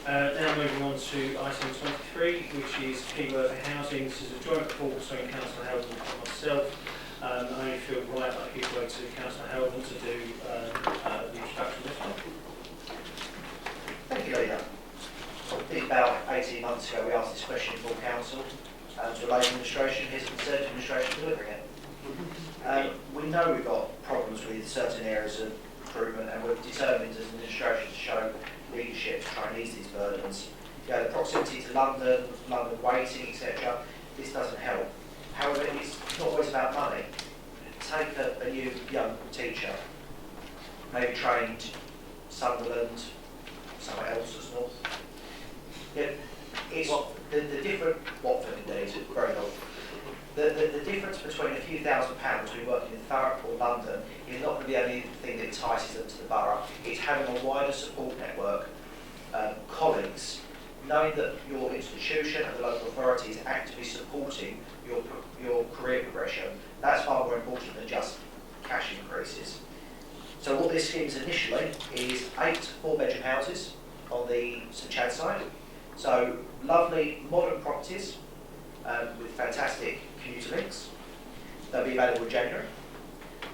Now moving on to item 23, which is key worker housing. This is a joint report between Councillor Howden and myself. I only feel right I give way to Councillor Howden to do the introduction of this one. Thank you, Leader. I think about 18 months ago we asked this question for Council to Labour administration. Here's the Conservative administration delivering it. We know we've got problems with certain areas of recruitment, and we're determined as an administration to show leadership to try and ease these burdens. You know, the proximity to London, London waiting, etc. This doesn't help. However, it's not always about money. Take a new young teacher, maybe trained Sunderland, somewhere else that's north. Yeah, it's the different Watford indeed, very helpful. The difference between a few £1,000s between working in Thurrock or London is not going to be the only thing that entices them to the borough. It's having a wider support network, colleagues, knowing that your institution and the local authority is actively supporting your career progression. That's far more important than just cash increases. So what this scheme is initially is 8 4-bedroom houses on the St Chad side. So lovely modern properties with fantastic commuter links. They'll be available in January.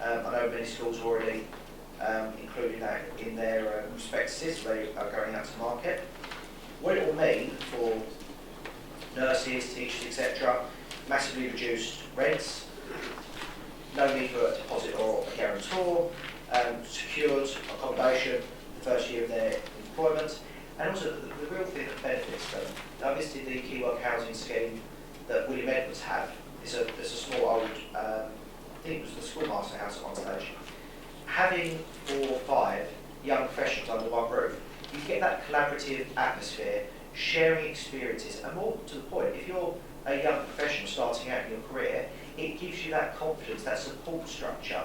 I know many schools are already including that in their prospectuses. They are going out to market. What it will mean for nurses, teachers, etc., massively reduced rents, no need for a deposit or a guarantor, secured accommodation the first year of their employment, and also the real thing that benefits them. I visited the key work housing scheme that William Edwards have. It's a small old, I think it was the schoolmaster house at one stage. Having 4 or 5 young professionals under one roof, you get that collaborative atmosphere, sharing experiences, and more to the point, if you're a young professional starting out in your career, it gives you that confidence, that support structure,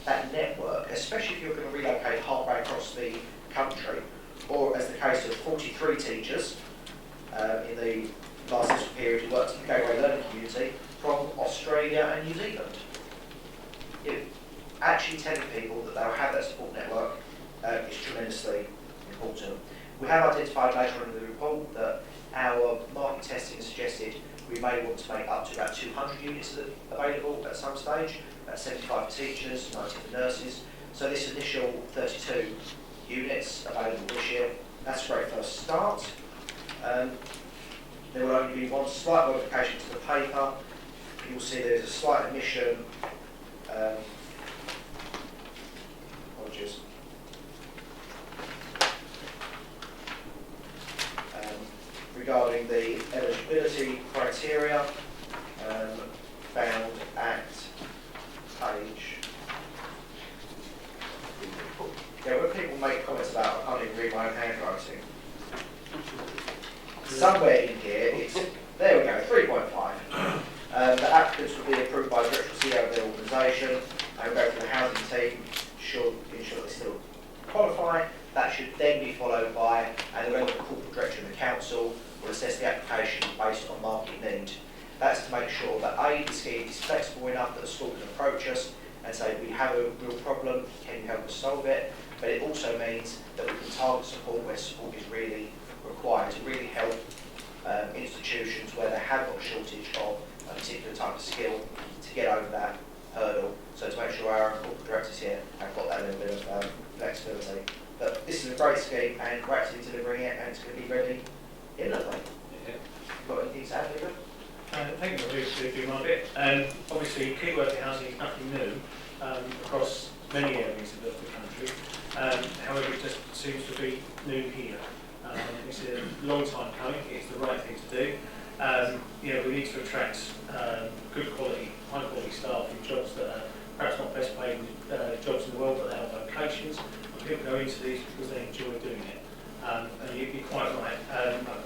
that network, especially if you're going to relocate halfway across the country, or as the case of 43 teachers in the last fiscal period who worked in the Gateway Learning Community from Australia and New Zealand. Actually telling people that they'll have that support network is tremendously important. We have identified later on in the report that our market testing suggested we may want to make up to about 200 units available at some stage, 75 for teachers, 90 for nurses. So this initial 32 units available this year, that's a great first start. There will only be one slight modification to the paper. You'll see there's a slight omission, apologies, regarding the eligibility criteria found at page. Yeah, when people make comments about I can't even read my own handwriting, somewhere in here it's there we go, 3.5. The applicants will be approved by the director CEO of their organisation and go to the housing team, ensure they still qualify. That should then be followed by, and the relevant corporate director of the council will assess the application based on market need. That's to make sure that A, the scheme is flexible enough that the school can approach us and say, we have a real problem, can you help us solve it? But it also means that we can target support where support is really required to really help institutions where they have got a shortage of a particular type of skill to get over that hurdle. So to make sure our corporate directors here have got that little bit of flexibility. But this is a great scheme and we're actually delivering it and it's going to be ready imminently. Yeah. Got anything to add, Peter? Thank you for doing my bit. Obviously, key worker housing is nothing new across many areas of the country. However, it just seems to be new here. It's a long time coming. It's the right thing to do. We need to attract good quality, high quality staff in jobs that are perhaps not best paid jobs in the world, but they have vocations. And people go into these because they enjoy doing it. And you're quite right.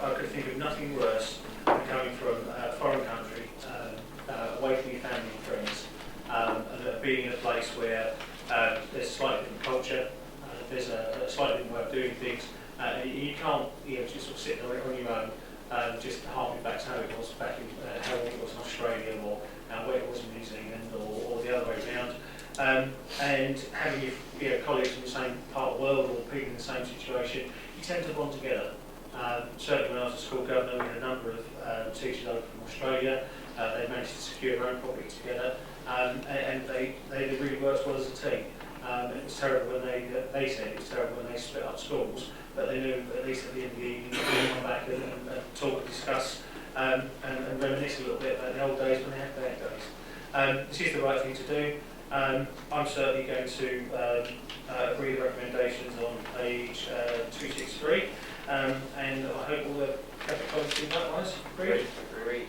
I could think of nothing worse than coming from a foreign country, away from your family and friends, and being in a place where there's a slightly different culture, there's a slightly different way of doing things. You can't just sort of sit there on your own, just harking back to how it was back in how it was in Australia or where it was in New Zealand or the other way around. And having your colleagues in the same part of the world or people in the same situation, you tend to bond together. Certainly when I was a school governor, we had a number of teachers over from Australia. They managed to secure their own property together, and they really worked well as a team. It was terrible when they said it was terrible when they split up schools, but they knew at least at the end of the evening they could come back and talk and discuss and reminisce a little bit about the old days when they had bad days. This is the right thing to do. I'm certainly going to agree the recommendations on page 263, and I hope all the Catholic colleges do likewise. Agree? Agreed.